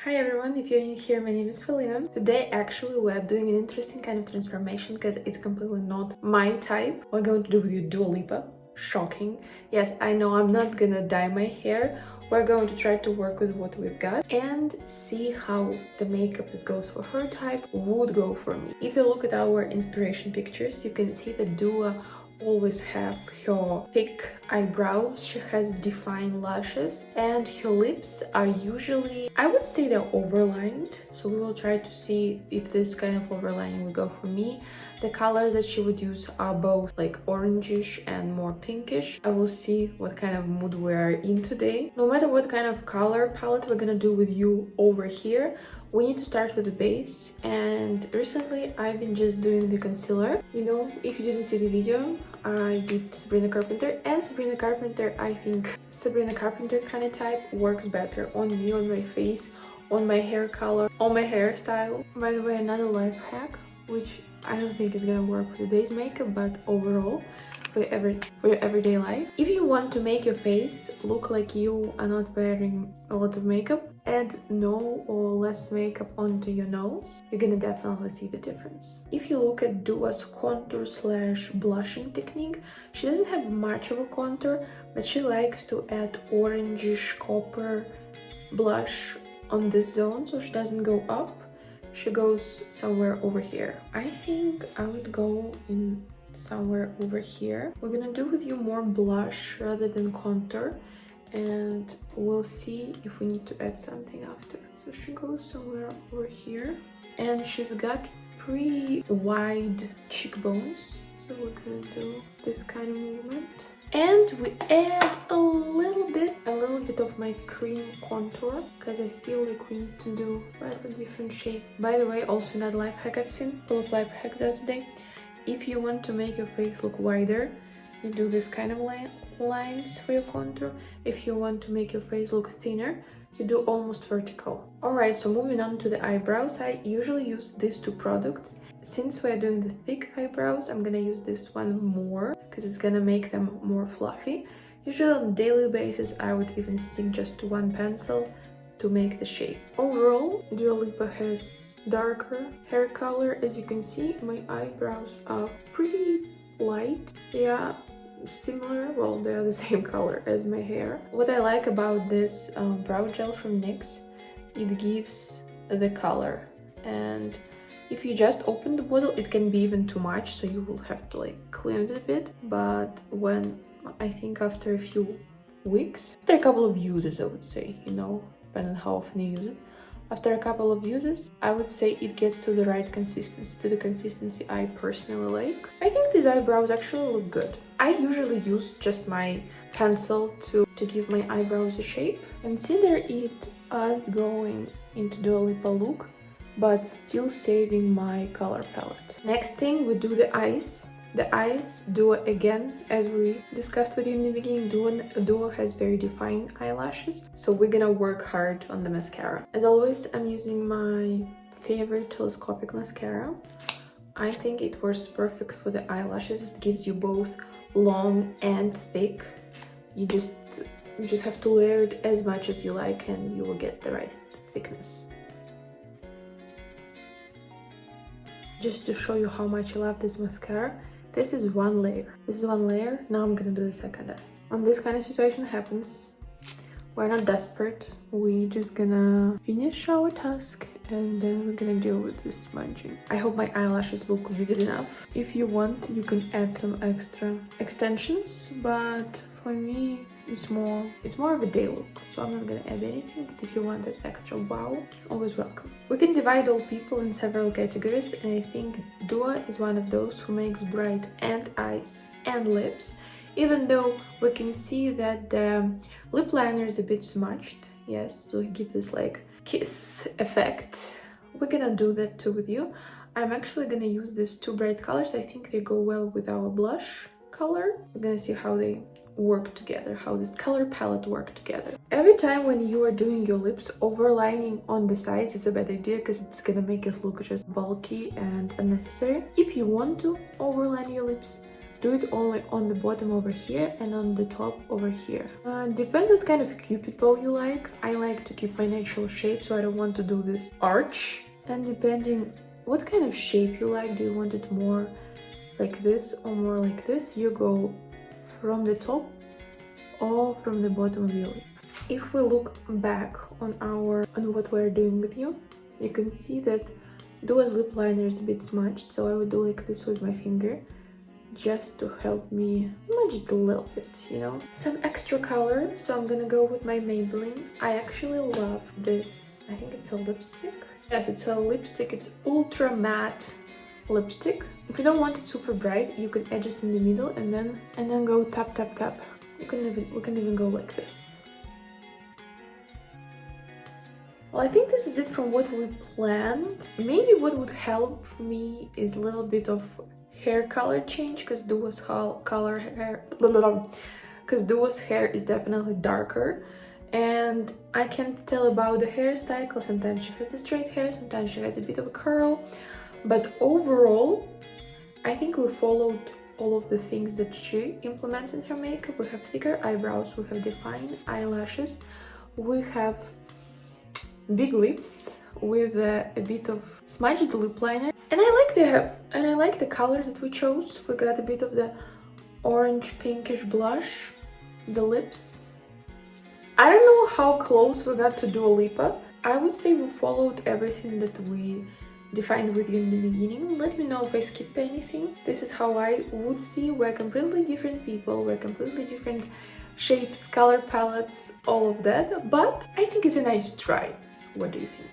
Hi everyone, if you're new here, my name is Felina. Today actually we're doing an interesting kind of transformation because it's completely not my type. We're going to do with you Dua Lipa. Shocking. Yes, I know I'm not gonna dye my hair. We're going to try to work with what we've got and see how the makeup that goes for her type would go for me. If you look at our inspiration pictures, you can see that Dua always have her thick eyebrows, she has defined lashes, and her lips are usually, I would say they're overlined, so we will try to see if this kind of overlining would go for me. The colors that she would use are both like orangish and more pinkish. I will see what kind of mood we're in today. No matter what kind of color palette we're gonna do with you over here, we need to start with the base, and recently I've been just doing the concealer. You know, if you didn't see the video, I did Sabrina Carpenter, and Sabrina Carpenter, I think Sabrina Carpenter kind of type works better on me, on my face, on my hair color, on my hairstyle. By the way, another life hack, which I don't think is gonna work for today's makeup, but overall, for your everyday life. If you want to make your face look like you are not wearing a lot of makeup, add no or less makeup onto your nose. You're gonna definitely see the difference. If you look at Dua's contour slash blushing technique, she doesn't have much of a contour, but she likes to add orangish copper blush on this zone, so she doesn't go up, she goes somewhere over here. I think I would go in somewhere over here. We're gonna do with you more blush rather than contour, and we'll see if we need to add something after. So she goes somewhere over here, and she's got pretty wide cheekbones, so we're gonna do this kind of movement. And we add a little bit of my cream contour, because I feel like we need to do a different shape. By the way, also another life hack I've seen, full of life hacks out today. If you want to make your face look wider, you do this kind of lines for your contour. If you want to make your face look thinner, you do almost vertical. Alright, so moving on to the eyebrows, I usually use these two products. Since we're doing the thick eyebrows, I'm gonna use this one more, because it's gonna make them more fluffy. Usually on a daily basis, I would even stick just to one pencil to make the shape. Overall, Dua Lipa has darker hair color. As you can see, my eyebrows are pretty light. Yeah, similar, well, they're the same color as my hair. What I like about this brow gel from NYX, it gives the color, and if you just open the bottle, it can be even too much, so you will have to like clean it a bit. But when, I think after a few weeks, after a couple of uses, I would say, you know, depending on how often you use it, after a couple of uses, I would say it gets to the right consistency, to the consistency I personally like. I think these eyebrows actually look good. I usually use just my pencil to give my eyebrows a shape. Consider it as going into Dua Lipa look, but still saving my color palette. Next thing, we do the eyes. The eyes, Dua again, as we discussed with you in the beginning, Dua has very defined eyelashes, so we're gonna work hard on the mascara. As always, I'm using my favorite telescopic mascara. I think it works perfect for the eyelashes. It gives you both long and thick. You just have to layer it as much as you like, and you will get the right thickness. Just to show you how much I love this mascara, this is one layer. This is one layer. Now I'm gonna do the second eye. When this kind of situation happens, we're not desperate. We're just gonna finish our task, and then we're gonna deal with this smudging. I hope my eyelashes look vivid enough. If you want, you can add some extra extensions, but for me, it's more of a day look, so I'm not gonna add anything. But if you want that extra wow, always welcome. We can divide all people in several categories, and I think Dua is one of those who makes bright and eyes and lips, even though we can see that the lip liner is a bit smudged. Yes, so give this like kiss effect. We're gonna do that too with you. I'm actually gonna use these two bright colors. I think they go well with our blush color. We're gonna see how they work together, how this color palette work together. Every time when you are doing your lips, overlining on the sides is a bad idea, because it's gonna make it look just bulky and unnecessary. If you want to overline your lips, do it only on the bottom over here and on the top over here. Depends what kind of cupid bow you like. I like to keep my natural shape, so I don't want to do this arch. And depending what kind of shape you like, do you want it more like this or more like this, you go from the top or from the bottom of your lip. If we look back on what we're doing with you can see that Dua's lip liner is a bit smudged, so I would do like this with my finger just to help me smudge it a little bit, you know. Some extra color, so I'm gonna go with my Maybelline. I actually love this, I think it's a lipstick. Yes, it's a lipstick, it's ultra matte lipstick. If you don't want it super bright, you can edges in the middle and then go tap tap tap. We can even go like this. Well, I think this is it from what we planned. Maybe what would help me is a little bit of hair color change, because Dua's hair is definitely darker, and I can't tell about the hairstyle because sometimes she has a straight hair, sometimes she has a bit of a curl, but overall I think we followed all of the things that she implements in her makeup. We have thicker eyebrows, we have defined eyelashes, we have big lips with a bit of smudged lip liner, and I like the colors that we chose. We got a bit of the orange pinkish blush, the lips. I don't know how close we got to Dua Lipa. I would say we followed everything that we defined with you in the beginning. Let me know if I skipped anything. This is how I would see. We're completely different people, we're completely different shapes, color palettes, all of that, but I think it's a nice try. What do you think?